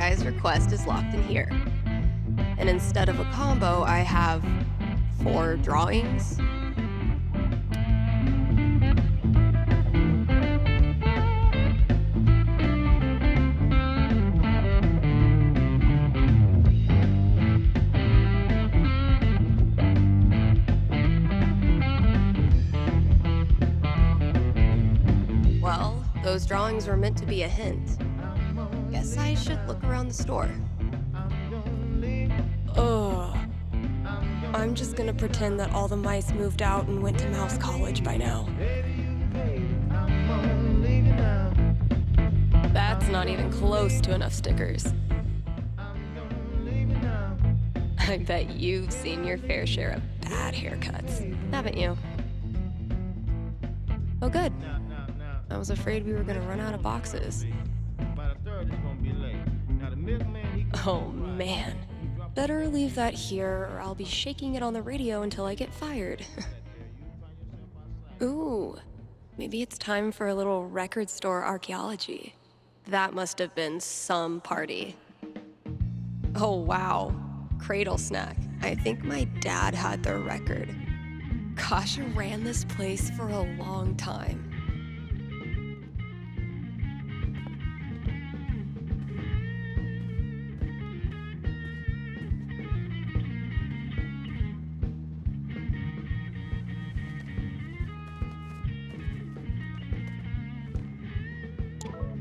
guy's request is locked in here. And instead of a combo, I have 4 drawings. Well, those drawings were meant to be a hint. Guess I should look around the store. Ugh. I'm just gonna pretend that all the mice moved out and went to Mouse College by now. That's not even close to enough stickers. I bet you've seen your fair share of bad haircuts, haven't you? Oh, good. I was afraid we were gonna run out of boxes. Oh, man. Better leave that here, or I'll be shaking it on the radio until I get fired. Ooh, maybe it's time for a little record store archaeology. That must have been some party. Oh, wow. Cradle snack. I think my dad had their record. Kasha ran this place for a long time.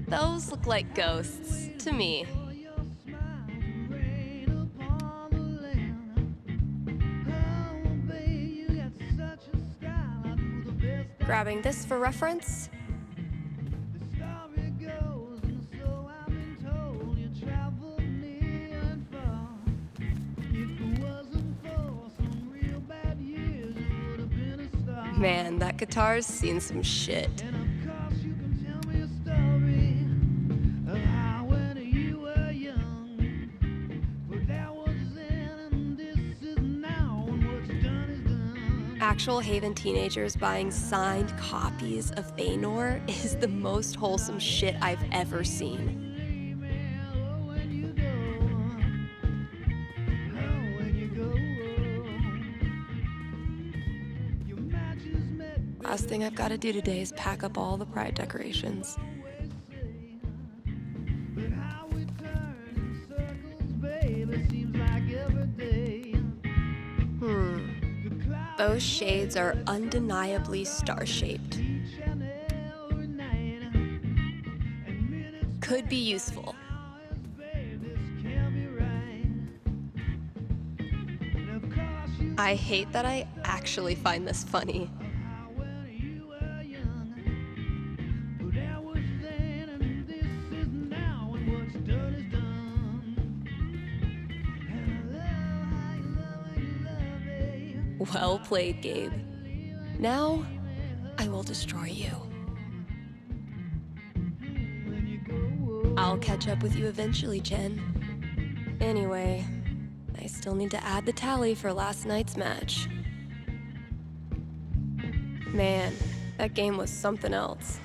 Those look like ghosts to me. Grabbing this for reference. Man, that guitar's seen some shit. Actual Haven teenagers buying signed copies of Thanor is the most wholesome shit I've ever seen. Last thing I've got to do today is pack up all the Pride decorations. Those shades are undeniably star-shaped. Could be useful. I hate that I actually find this funny. Well played, Gabe. Now, I will destroy you. I'll catch up with you eventually, Jen. Anyway, I still need to add the tally for last night's match. Man, that game was something else.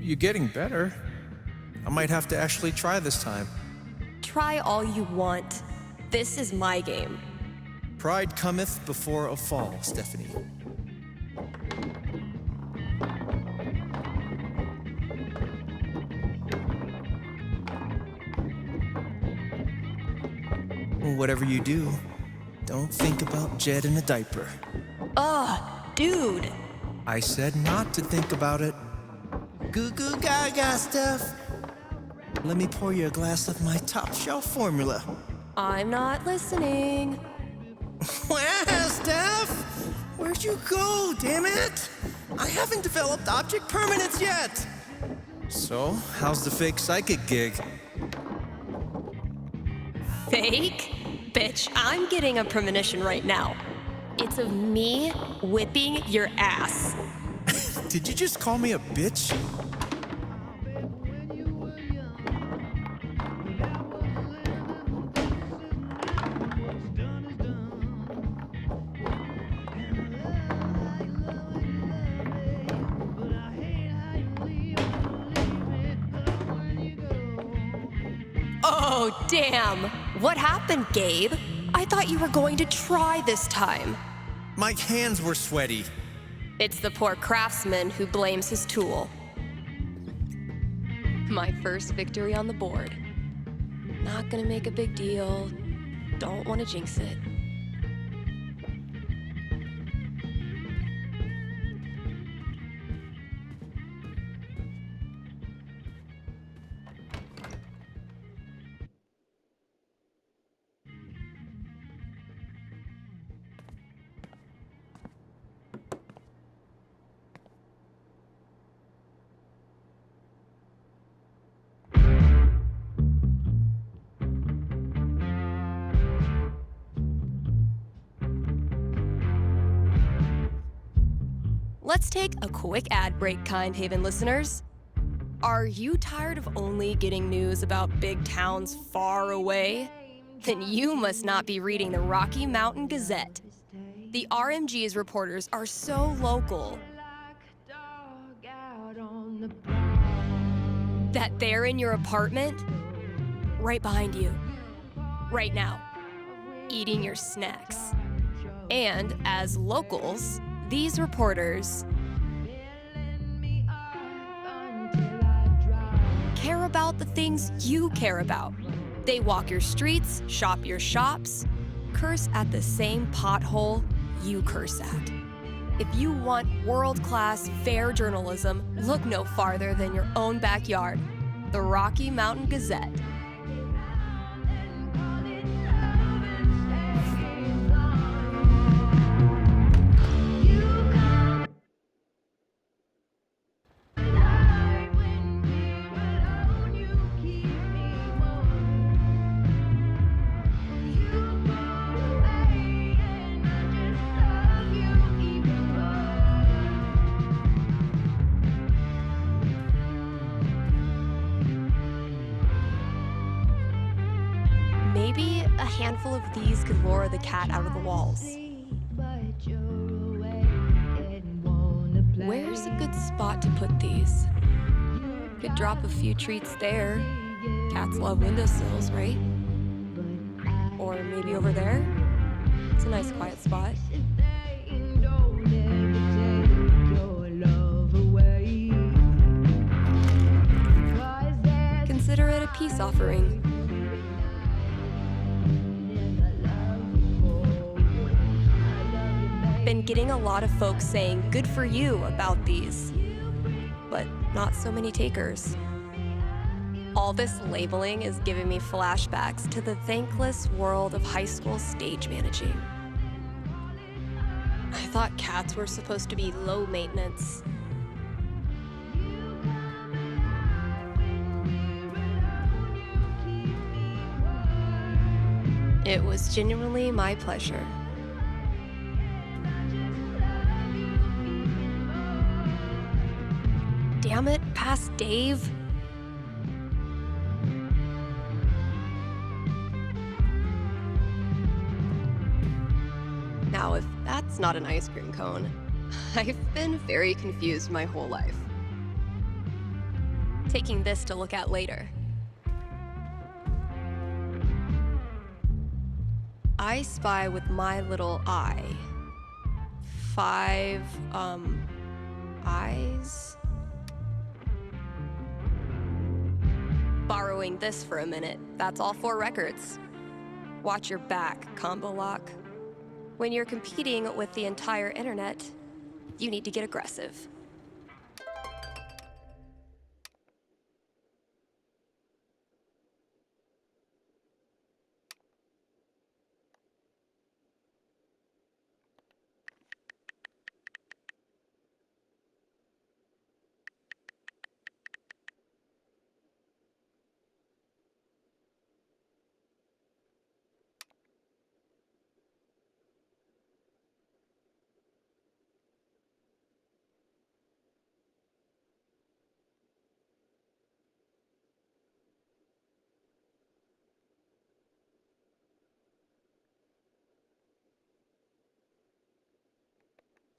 You're getting better. I might have to actually try this time. Try all you want. This is my game. Pride cometh before a fall, Stephanie. Whatever you do, don't think about Jed in a diaper. Ugh, dude. I said not to think about it. Goo goo gaga, Steph. Let me pour you a glass of my top shelf formula. I'm not listening. Well, Steph, where'd you go, damn it? I haven't developed object permanence yet. So, how's the fake psychic gig? Fake? Bitch, I'm getting a premonition right now. It's of me whipping your ass. Did you just call me a bitch? Oh, damn. What happened, Gabe? I thought you were going to try this time. My hands were sweaty. It's the poor craftsman who blames his tool. My first victory on the board. Not gonna make a big deal. Don't want to jinx it. Let's take a quick ad break, Kind Haven listeners. Are you tired of only getting news about big towns far away? Then you must not be reading the Rocky Mountain Gazette. The RMG's reporters are so local that they're in your apartment, right behind you, right now, eating your snacks. And as locals, these reporters care about the things you care about. They walk your streets, shop your shops, curse at the same pothole you curse at. If you want world-class, fair journalism, look no farther than your own backyard, the Rocky Mountain Gazette. Maybe a handful of these could lure the cat out of the walls. Where's a good spot to put these? Could drop a few treats there. Cats love windowsills, right? Or maybe over there? It's a nice quiet spot. Consider it a peace offering. Been getting a lot of folks saying good for you about these, but not so many takers. All this labeling is giving me flashbacks to the thankless world of high school stage managing. I thought cats were supposed to be low maintenance. It was genuinely my pleasure. Damn it, past Dave. Now, if that's not an ice cream cone, I've been very confused my whole life. Taking this to look at later. I spy with my little eye. 5, eyes? Borrowing this for a minute, that's all 4 records. Watch your back, combo lock. When you're competing with the entire internet, you need to get aggressive.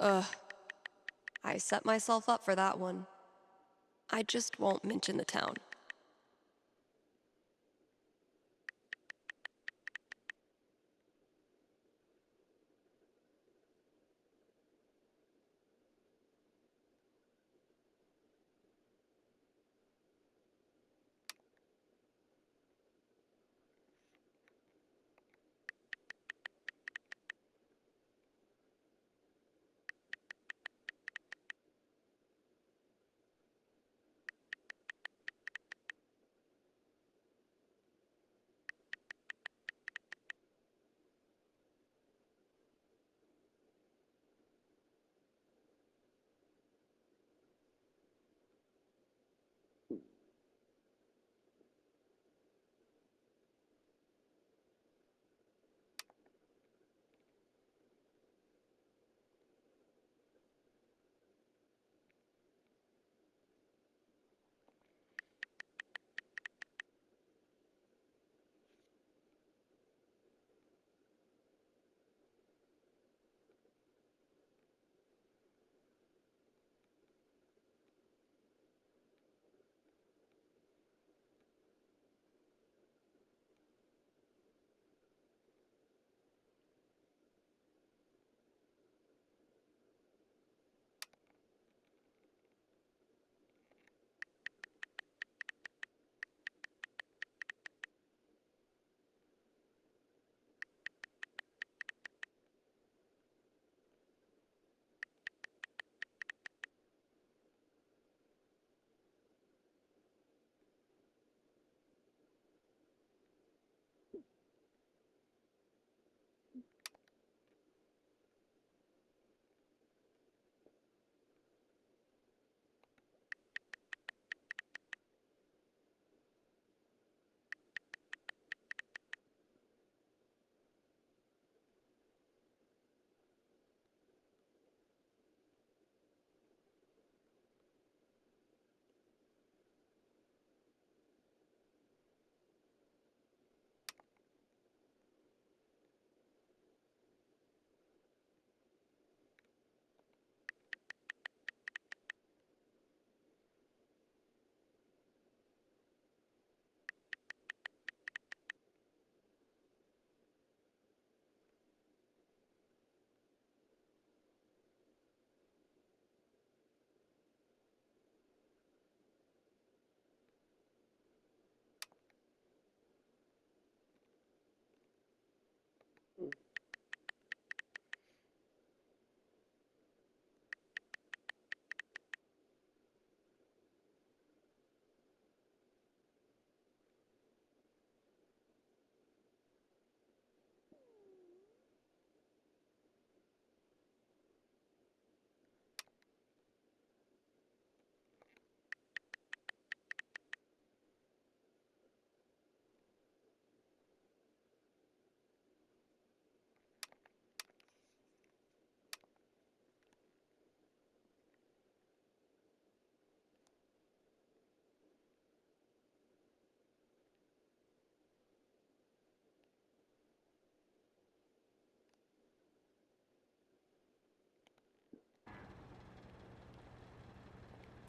Ugh. I set myself up for that one. I just won't mention the town.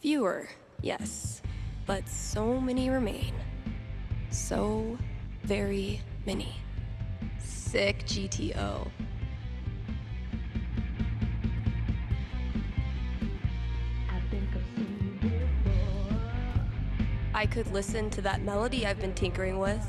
Fewer, yes, but so many remain. So very many. Sick GTO. I could listen to that melody I've been tinkering with.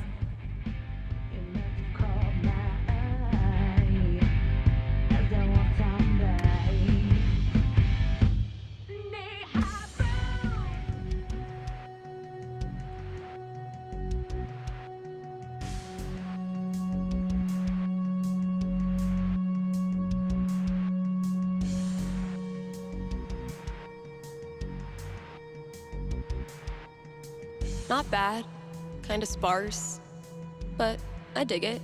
Not bad, kinda sparse, but I dig it.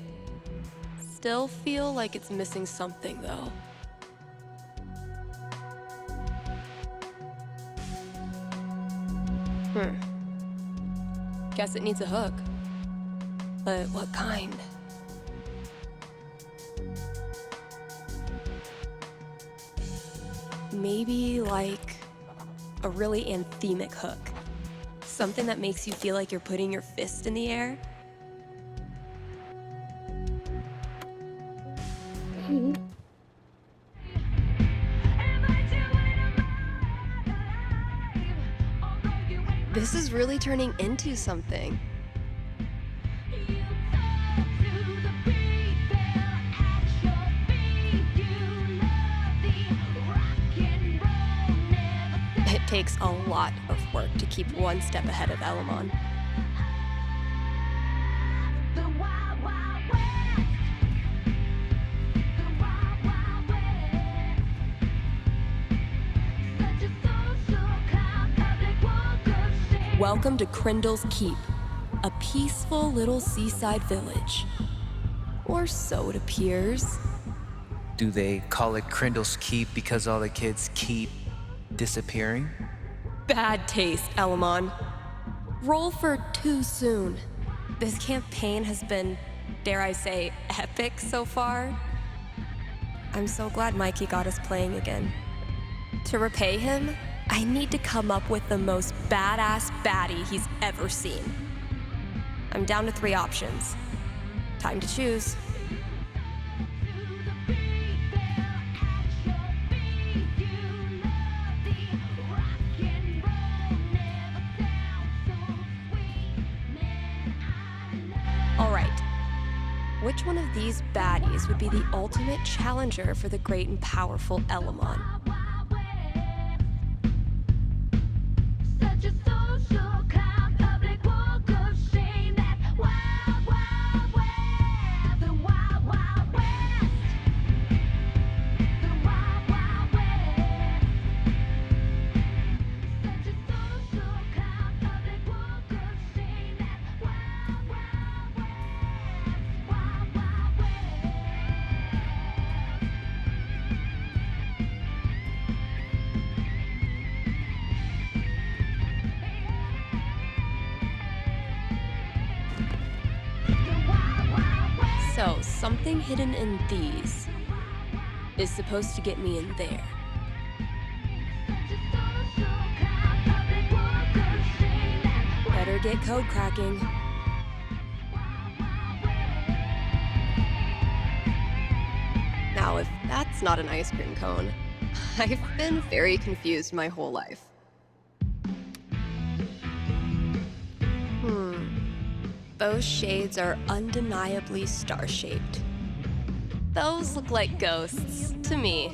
Still feel like it's missing something though. Guess it needs a hook. But what kind? Maybe like a really anthemic hook. Something that makes you feel like you're putting your fist in the air. This is really turning into something. It takes a lot of work to keep one step ahead of Elamon. Welcome to Crindle's Keep, a peaceful little seaside village. Or so it appears. Do they call it Crindle's Keep because all the kids keep disappearing? Bad taste, Elamon. Roll for too soon. This campaign has been, dare I say, epic so far. I'm so glad Mikey got us playing again. To repay him, I need to come up with the most badass baddie he's ever seen. I'm down to 3 options. Time to choose. All right. Which one of these baddies would be the ultimate challenger for the great and powerful Elamon? So, something hidden in these is supposed to get me in there. Better get code cracking. Now, if that's not an ice cream cone, I've been very confused my whole life. Those shades are undeniably star-shaped. Those look like ghosts to me.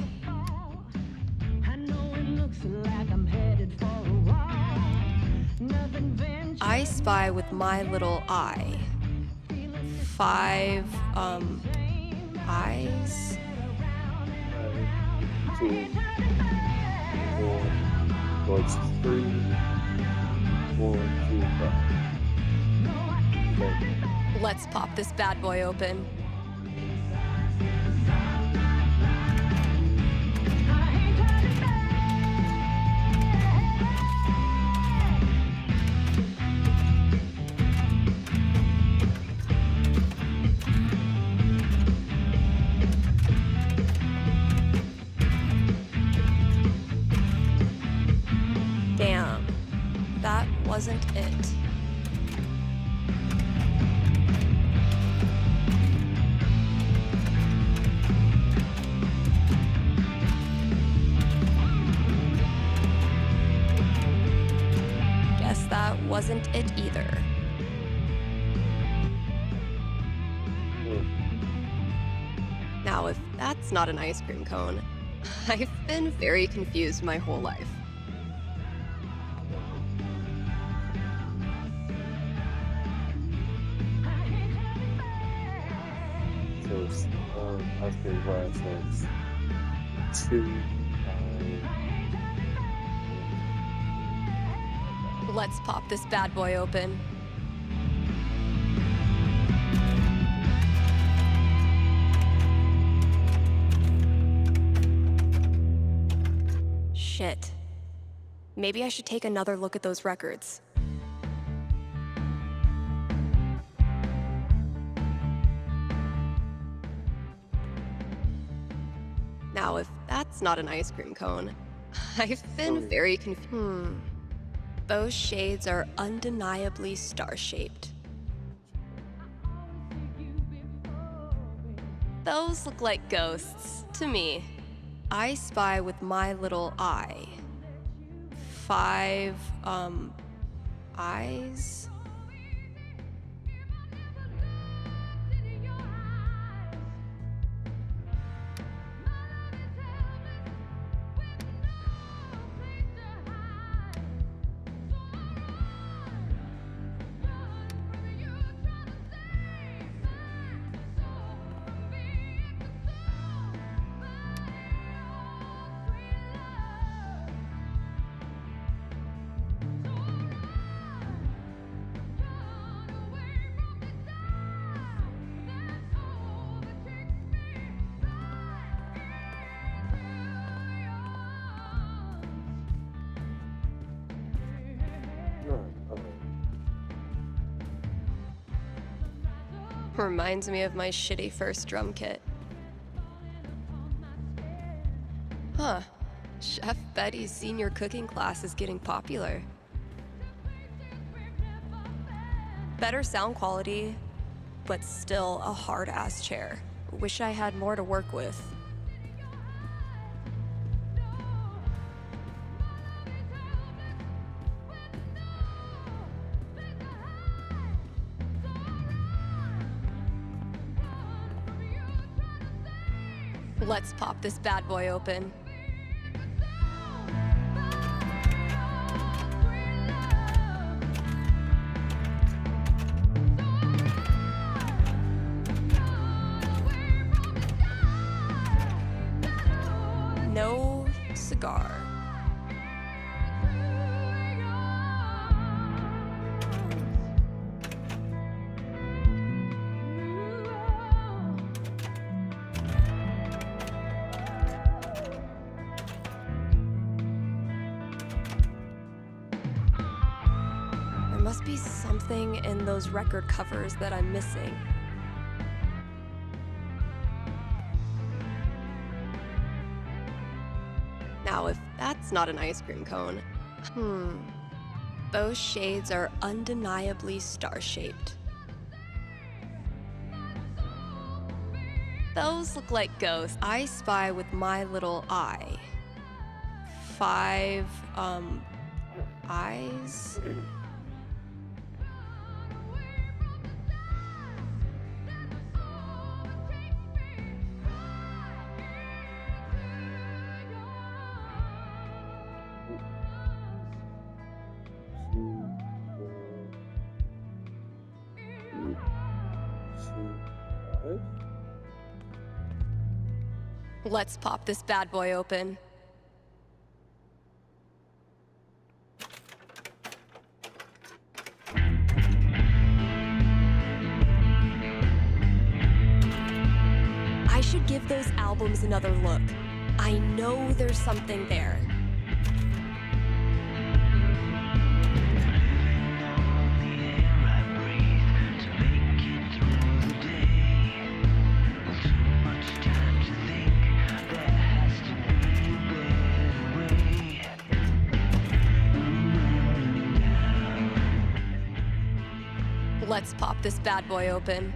I spy with my little eye 5, eyes? 2, 4, well, it's 3, 4, 2, 5. Okay. Let's pop this bad boy open. Damn. wasn't it. Guess that wasn't it either. Now, if that's not an ice cream cone, I've been very confused my whole life. So, ice cream glass has two. Let's pop this bad boy open. Shit. Maybe I should take another look at those records. Now, if that's not an ice cream cone, I've been very confused. Those shades are undeniably star-shaped. Those look like ghosts to me. I spy with my little eye. 5, eyes? Reminds me of my shitty first drum kit. Huh. Chef Betty's senior cooking class is getting popular. Better sound quality, but still a hard-ass chair. Wish I had more to work with. Let's pop this bad boy open. No cigar. There must be something in those record covers that I'm missing. Now, if that's not an ice cream cone, those shades are undeniably star-shaped. Those look like ghosts. I spy with my little eye. 5, eyes? Let's pop this bad boy open. I should give those albums another look. I know there's something there. Let's pop this bad boy open.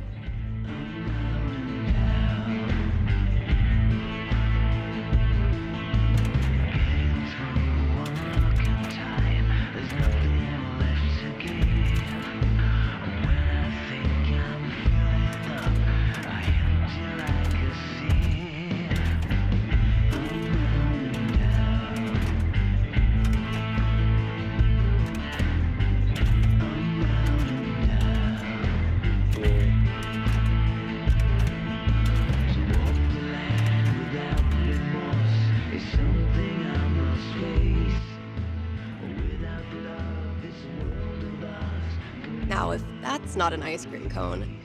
Now, if that's not an ice cream cone,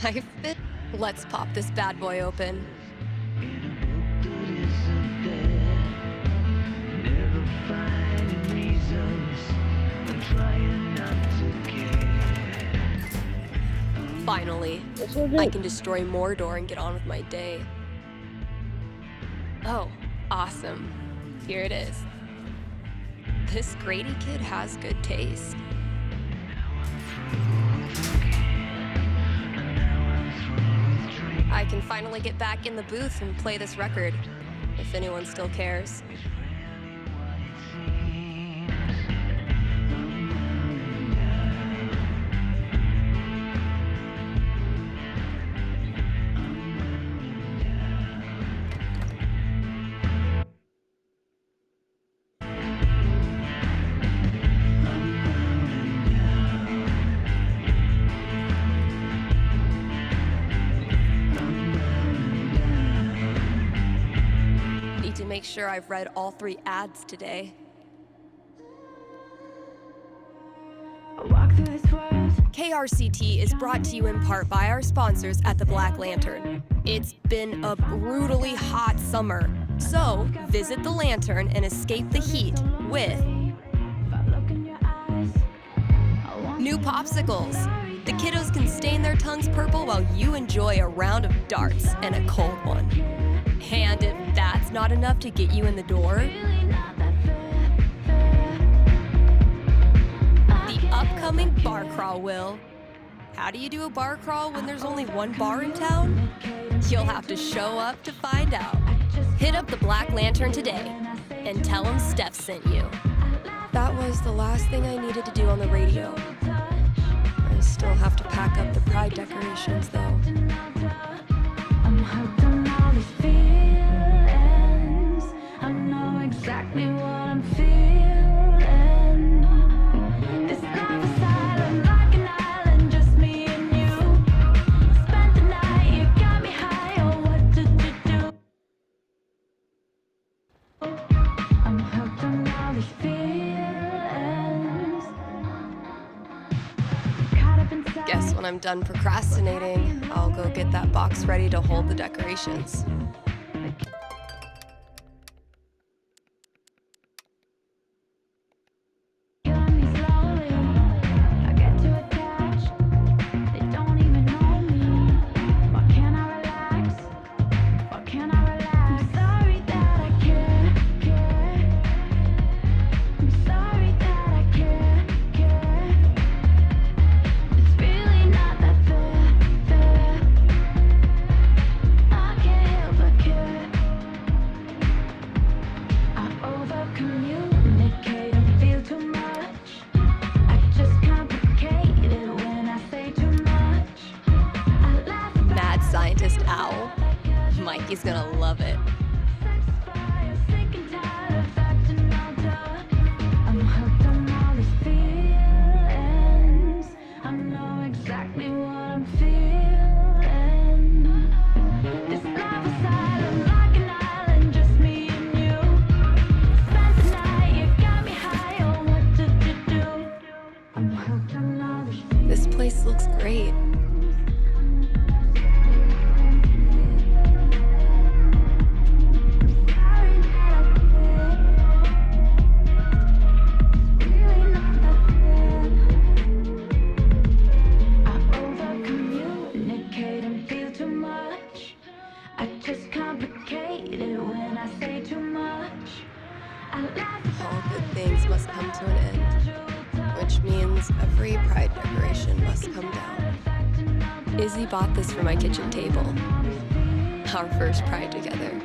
I fit. Let's pop this bad boy open. Finally, I can destroy Mordor and get on with my day. Oh, awesome. Here it is. This Grady kid has good taste. I can finally get back in the booth and play this record, if anyone still cares. To make sure I've read all 3 ads today. KRCT is brought to you in part by our sponsors at the Black Lantern. It's been a brutally hot summer, so visit the Lantern and escape the heat with new popsicles. The kiddos can stain their tongues purple while you enjoy a round of darts and a cold one. And if that's not enough to get you in the door, the upcoming bar crawl will. How do you do a bar crawl when there's only one bar in town? You'll have to show up to find out. Hit up the Black Lantern today and tell them Steph sent you. That was the last thing I needed to do on the radio. I still have to pack up the pride decorations, though. Exactly what I'm feeling. This life is silent like an island, just me and you. Spent the night, you got me high, oh what did you do? I'm hooked on all these feelings. Caught up inside. Guess when I'm done procrastinating, I'll go get that box ready to hold the decorations. Scientist Owl. Mikey's gonna love it. I'm hooked on all these feelings. I know exactly what I'm feeling. This life is silent like an island, just me and you. Spent the night, you got me high, oh what did you do? I'm hooked on all these feelings. This place looks great. All good things must come to an end, which means every pride separation must come down. Izzy bought this for my kitchen table. Our first pride together.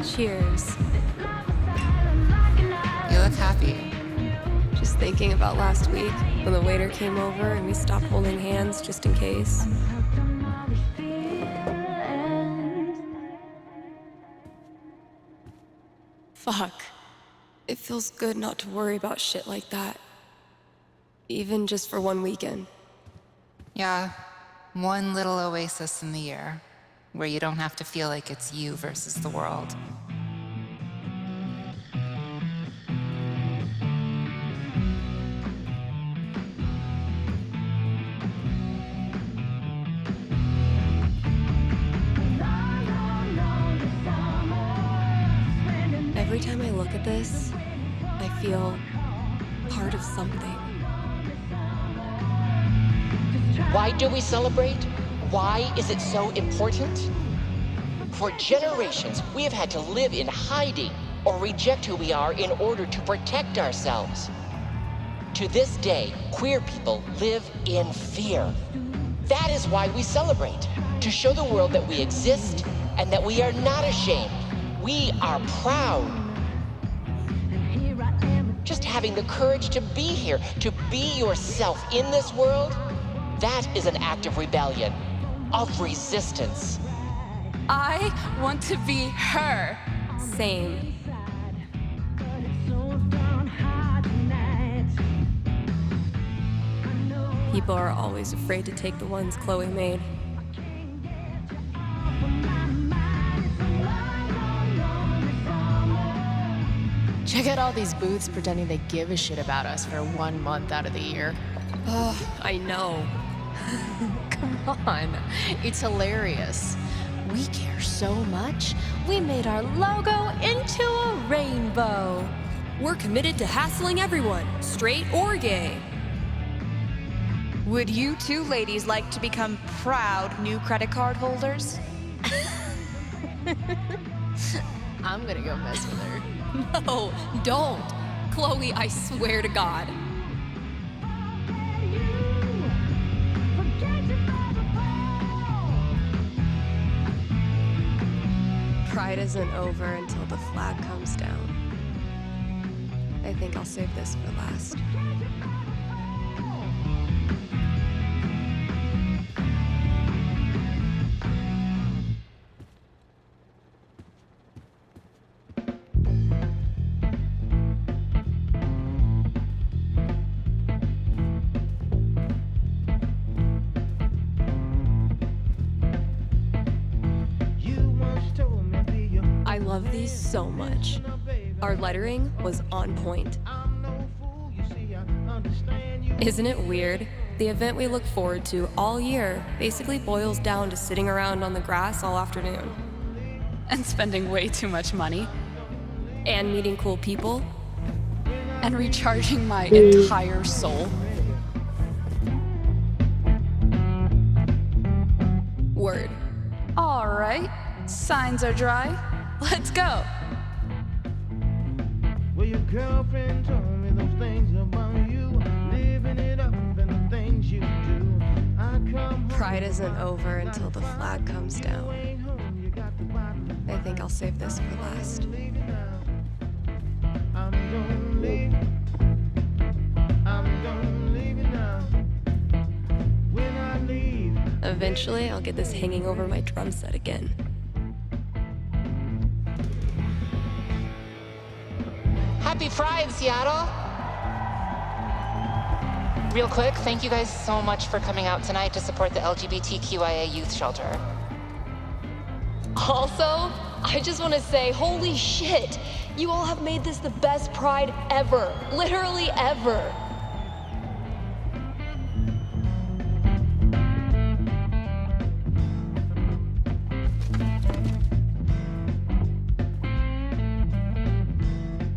Cheers. You look happy. Just thinking about last week when the waiter came over and we stopped holding hands just in case. Fuck. It feels good not to worry about shit like that. Even just for one weekend. Yeah, one little oasis in the year where you don't have to feel like it's you versus the world. Every time I look at this, I feel part of something. Why do we celebrate? Why is it so important? For generations, we have had to live in hiding or reject who we are in order to protect ourselves. To this day, queer people live in fear. That is why we celebrate, to show the world that we exist and that we are not ashamed. We are proud. Just having the courage to be here, to be yourself in this world, that is an act of rebellion, of resistance. I want to be her. Same. People are always afraid to take the ones Chloe made. Check out all these booths pretending they give a shit about us for 1 month out of the year. I know. Come on, it's hilarious. We care so much, we made our logo into a rainbow. We're committed to hassling everyone, straight or gay. Would you two ladies like to become proud new credit card holders? I'm gonna go mess with her. No, don't. Chloe, I swear to God. Pride isn't over until the flag comes down. I think I'll save this for last. I love these so much. Our lettering was on point. Isn't it weird? The event we look forward to all year basically boils down to sitting around on the grass all afternoon. And spending way too much money. And meeting cool people. And recharging my entire soul. Word. All right, signs are dry. Let's go. Well, your girlfriend told me those things about you, living it up and the things you do. I come Pride isn't over until the flag comes down. I think I'll save this for last. I'm gonna leave. I'm gonna leave you now. When I leave. Eventually, I'll get this hanging over my drum set again. Happy Pride, Seattle! Real quick, thank you guys so much for coming out tonight to support the LGBTQIA youth shelter. Also, I just want to say, holy shit, you all have made this the best Pride ever. Literally ever.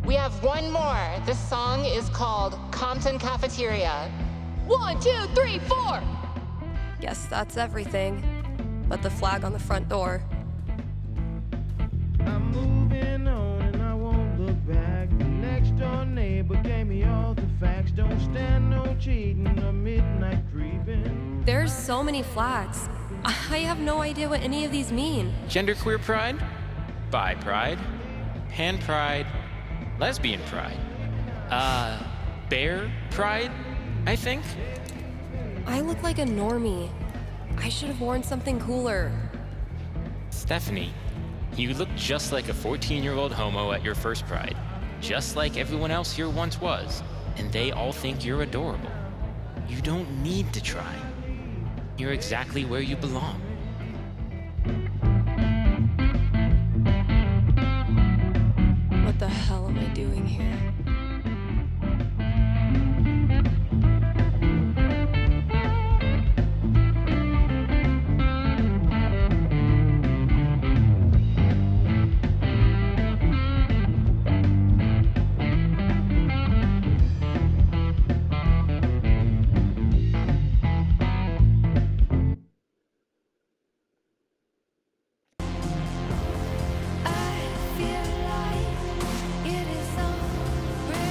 We have one more. This song is called Compton Cafeteria. 1, 2, 3, 4. Guess that's everything. But the flag on the front door. I'm moving on and I won't look back. The next door neighbor gave stand no cheating or midnight creeping. There's so many flags. I have no idea what any of these mean. Genderqueer pride, bi pride, pan pride, lesbian pride, bear pride, I think. I look like a normie. I should have worn something cooler. Stephanie, you look just like a 14-year-old homo at your first pride, just like everyone else here once was, and they all think you're adorable. You don't need to try. You're exactly where you belong. What the hell am I doing here?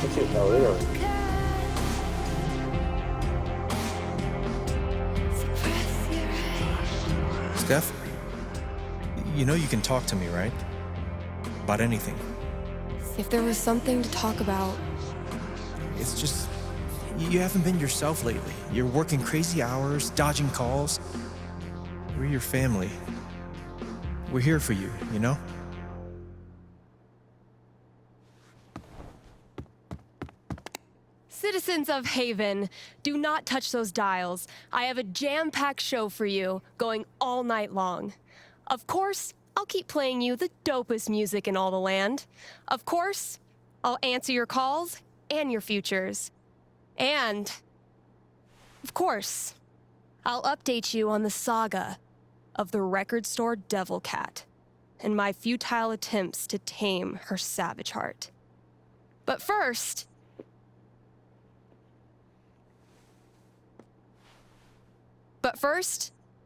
What's it now? Really? Steph, you know you can talk to me, right? About anything. If there was something to talk about, It's just, you haven't been yourself lately. You're working crazy hours, dodging calls. We're your family. We're here for you, you know? Citizens of Haven, do not touch those dials. I have a jam-packed show for you, going all night long. Of course, I'll keep playing you the dopest music in all the land. Of course, I'll answer your calls and your futures. And, of course, I'll update you on the saga of the record store Devil Cat and my futile attempts to tame her savage heart. But first,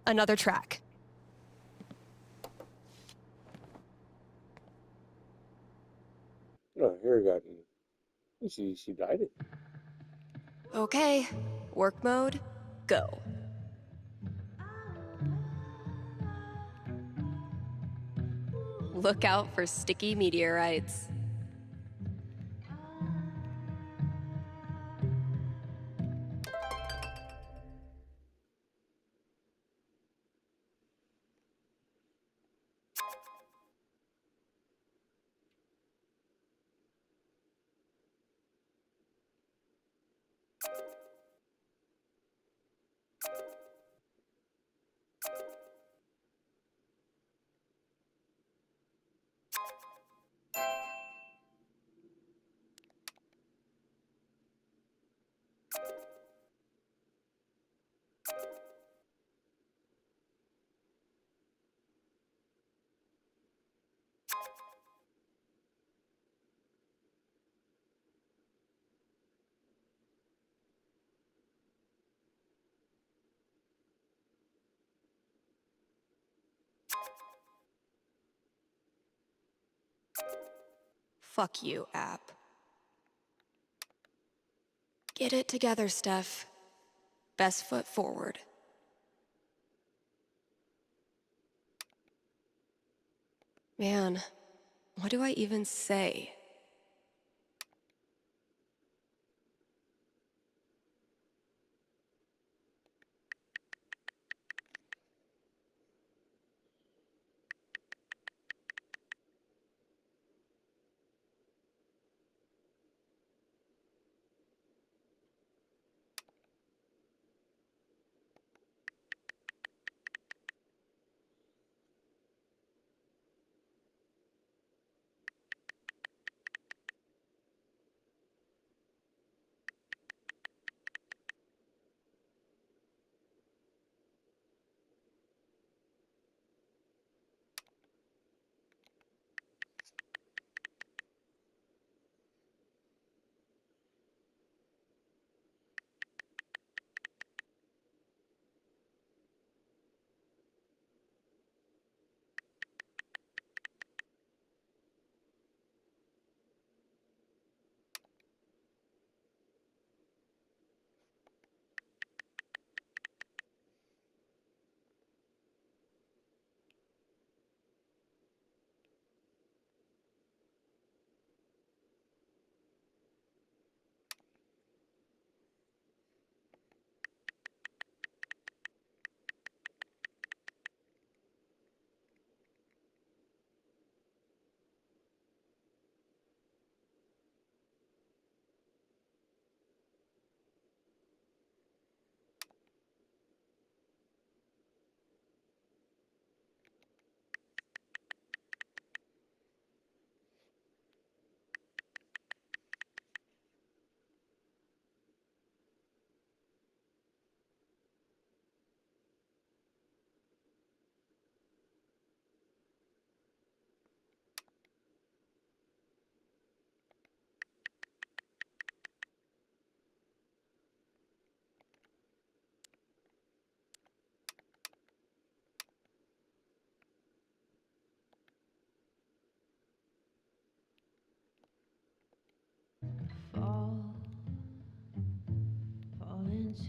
another track. Oh, here we got. She died it. Okay, work mode, go. Look out for sticky meteorites. Fuck you, app. Get it together, Steph. Best foot forward. Man, what do I even say?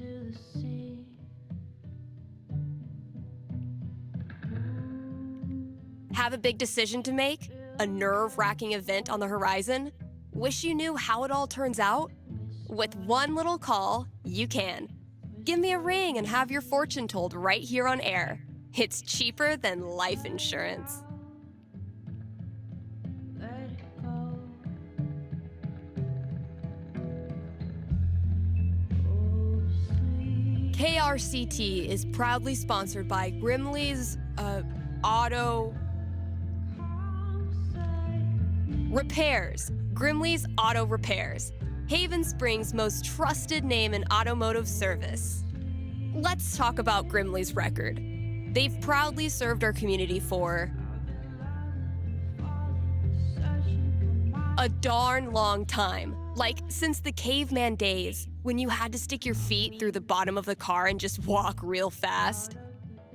to the sea. Have a big decision to make? A nerve-wracking event on the horizon? Wish you knew how it all turns out? With one little call, you can. Give me a ring and have your fortune told right here on air. It's cheaper than life insurance. Let it go. Oh, sleep. KRCT is proudly sponsored by Grimley's, Auto Repairs. Grimley's Auto Repairs. Haven Springs' most trusted name in automotive service. Let's talk about Grimley's record. They've proudly served our community for a darn long time. Like, since the caveman days, when you had to stick your feet through the bottom of the car and just walk real fast.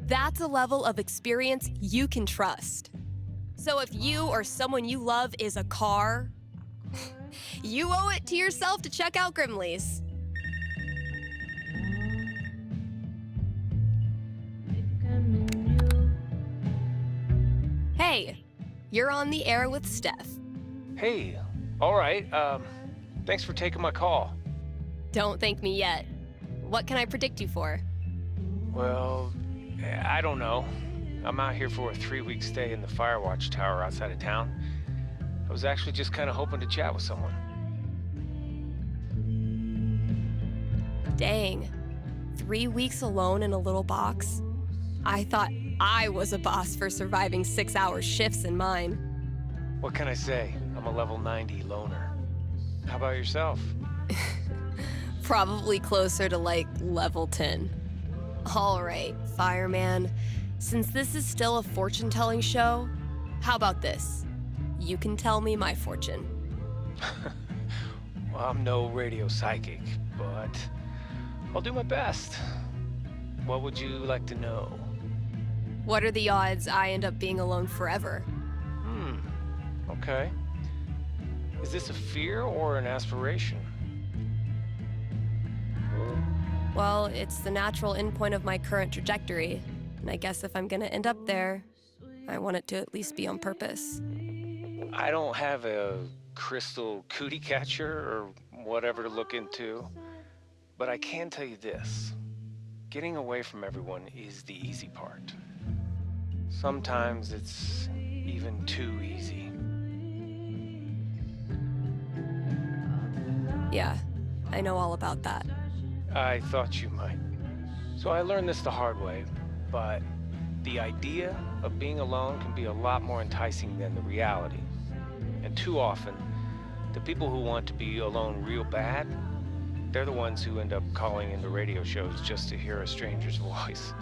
That's a level of experience you can trust. So if you or someone you love is a car, you owe it to yourself to check out Grimley's. Hey, you're on the air with Steph. Hey, all right. Thanks for taking my call. Don't thank me yet. What can I predict you for? Well, I don't know. I'm out here for a 3-week stay in the Firewatch Tower outside of town. I was actually just kind of hoping to chat with someone. Dang. 3 weeks alone in a little box? I thought I was a boss for surviving 6-hour shifts in mine. What can I say? I'm a level 90 loner. How about yourself? Probably closer to like level 10. All right, fireman. Since this is still a fortune-telling show, how about this? You can tell me my fortune. Well, I'm no radio psychic, but I'll do my best. What would you like to know? What are the odds I end up being alone forever? Okay. Is this a fear or an aspiration? Well, it's the natural endpoint of my current trajectory, and I guess if I'm gonna end up there, I want it to at least be on purpose. I don't have a crystal cootie catcher or whatever to look into, but I can tell you this. Getting away from everyone is the easy part. Sometimes it's even too easy. Yeah, I know all about that. I thought you might. So I learned this the hard way, but the idea of being alone can be a lot more enticing than the reality. And too often, the people who want to be alone real bad, they're the ones who end up calling into radio shows just to hear a stranger's voice.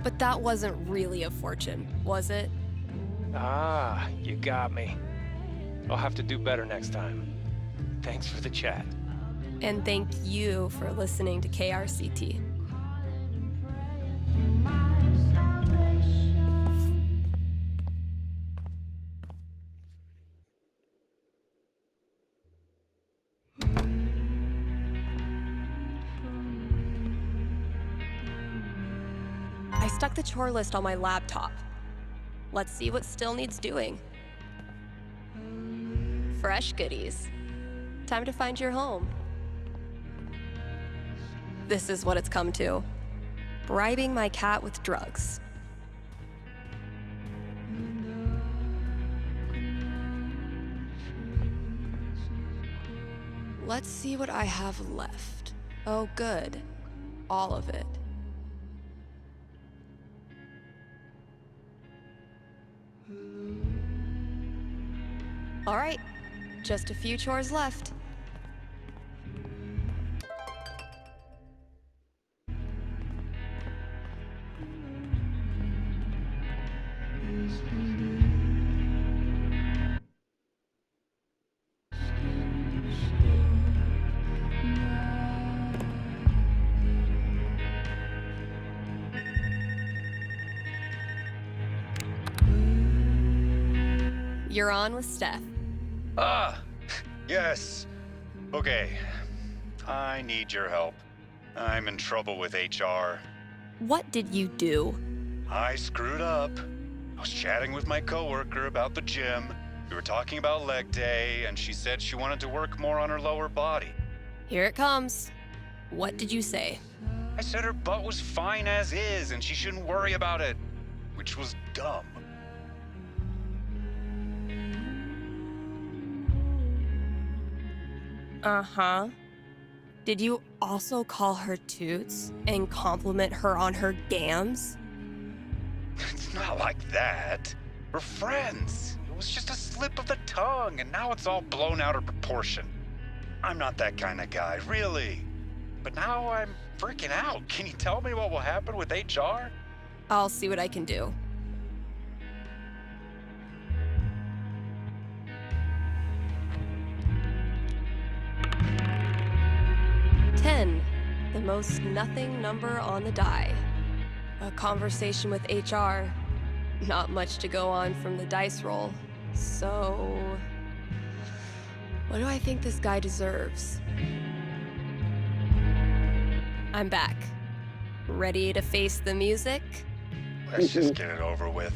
But that wasn't really a fortune, was it? Ah, you got me. I'll have to do better next time. Thanks for the chat. And thank you for listening to KRCT. I stuck the chore list on my laptop. Let's see what still needs doing. Fresh goodies. Time to find your home. This is what it's come to. Bribing my cat with drugs. Let's see what I have left. Oh, good. All of it. All right, just a few chores left. You're on with Steph. Ah, yes. Okay. I need your help. I'm in trouble with HR. What did you do? I screwed up. I was chatting with my coworker about the gym. We were talking about leg day, and she said she wanted to work more on her lower body. Here it comes. What did you say? I said her butt was fine as is, and she shouldn't worry about it, which was dumb. Uh-huh. Did you also call her toots and compliment her on her gams? It's not like that. We're friends. It was just a slip of the tongue, and now it's all blown out of proportion. I'm not that kind of guy, really. But now I'm freaking out. Can you tell me what will happen with HR? I'll see what I can do. Ten, the most nothing number on the die. A conversation with HR. Not much to go on from the dice roll. So, what do I think this guy deserves? I'm back. Ready to face the music? Let's just get it over with.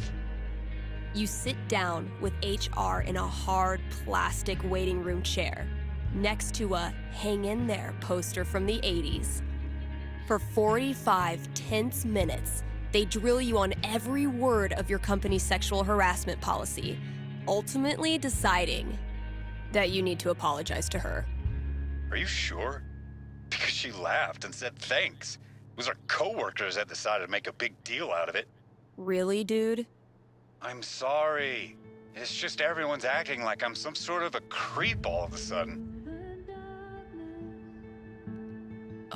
You sit down with HR in a hard plastic waiting room chair next to a Hang In There poster from the 80s. For 45 tense minutes, they drill you on every word of your company's sexual harassment policy, ultimately deciding that you need to apologize to her. Are you sure? Because she laughed and said thanks. It was our coworkers that decided to make a big deal out of it. Really, dude? I'm sorry. It's just everyone's acting like I'm some sort of a creep all of a sudden.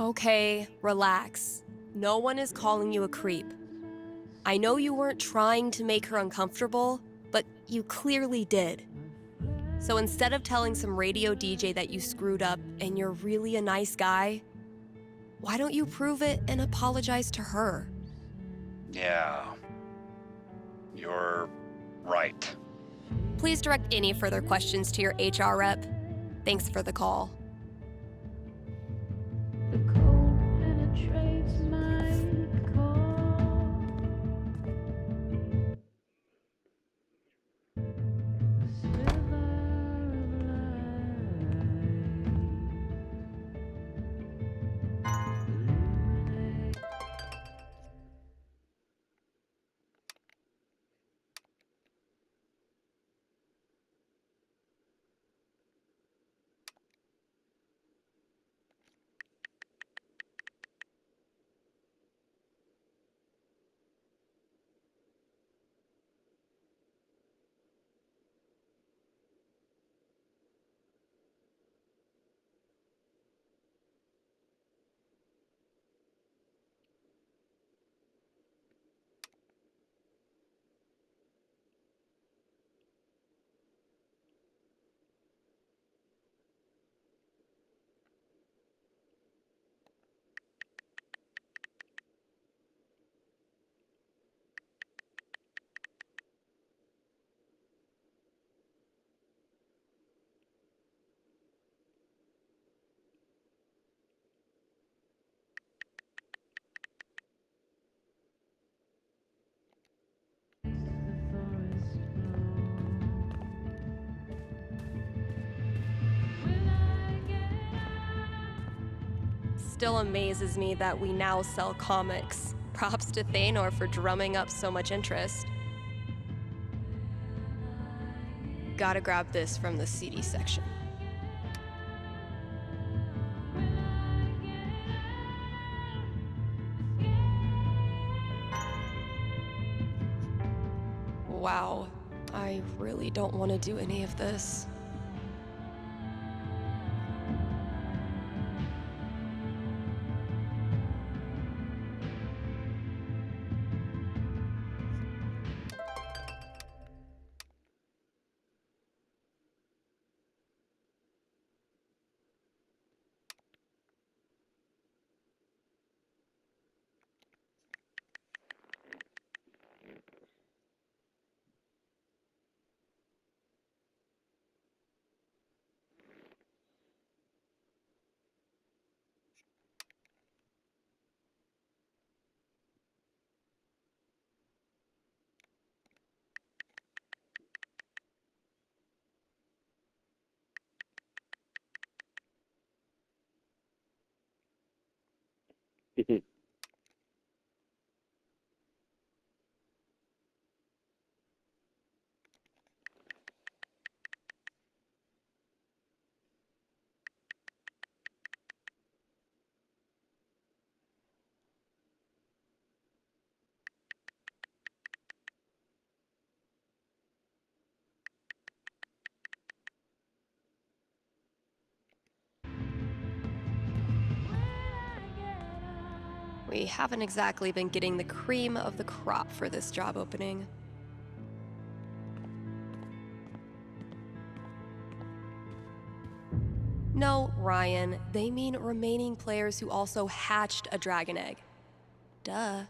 Okay, relax. No one is calling you a creep. I know you weren't trying to make her uncomfortable, but you clearly did. So instead of telling some radio DJ that you screwed up and you're really a nice guy, why don't you prove it and apologize to her? Yeah. You're right. Please direct any further questions to your HR rep. Thanks for the call. The cold penetrates my core. Still amazes me that we now sell comics. Props to Thanor for drumming up so much interest. Gotta grab this from the CD section. Wow, I really don't want to do any of this. We haven't exactly been getting the cream of the crop for this job opening. No, Ryan, they mean remaining players who also hatched a dragon egg. Duh.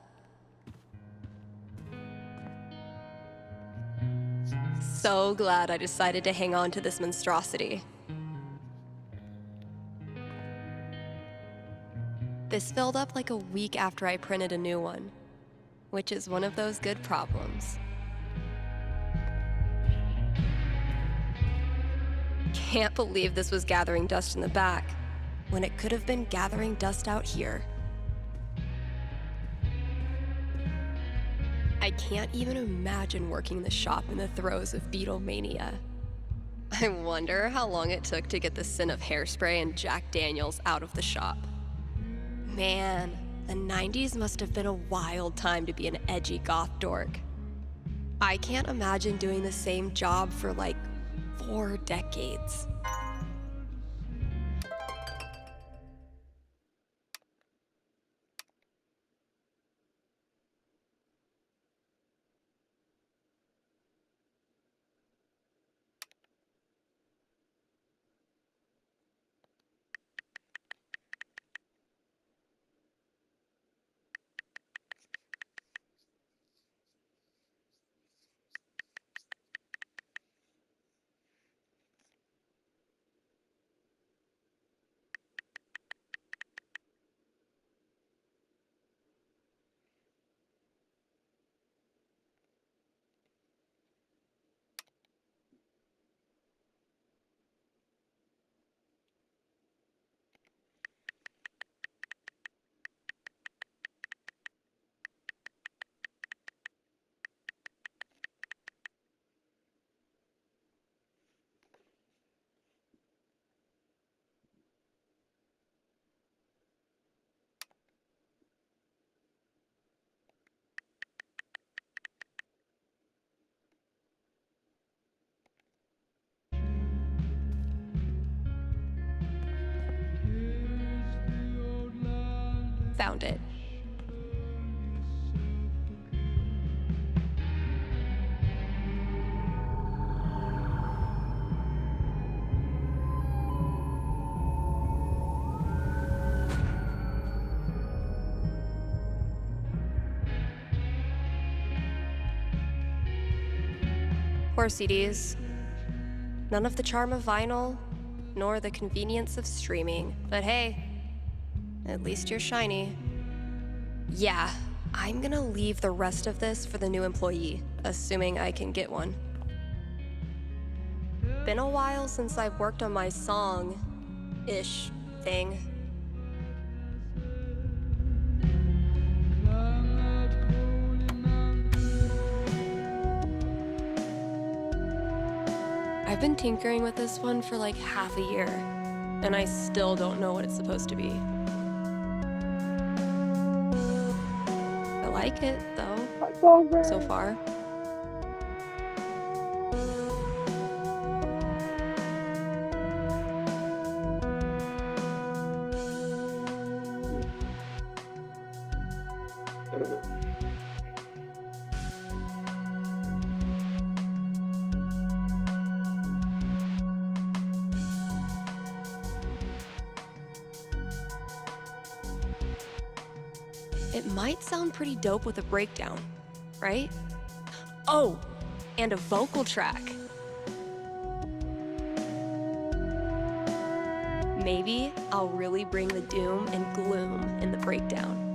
So glad I decided to hang on to this monstrosity. This filled up like a week after I printed a new one, which is one of those good problems. Can't believe this was gathering dust in the back, when it could have been gathering dust out here. I can't even imagine working the shop in the throes of Beatlemania. I wonder how long it took to get the scent of hairspray and Jack Daniels out of the shop. Man, the 90s must have been a wild time to be an edgy goth dork. I can't imagine doing the same job for like 4 decades. Found it. Poor CDs. None of the charm of vinyl, nor the convenience of streaming. But hey, at least you're shiny. Yeah, I'm gonna leave the rest of this for the new employee, assuming I can get one. Been a while since I've worked on my song-ish thing. I've been tinkering with this one for like half a year, and I still don't know what it's supposed to be. I like it, though, so far. It might sound pretty dope with a breakdown, right? Oh, and a vocal track. Maybe I'll really bring the doom and gloom in the breakdown.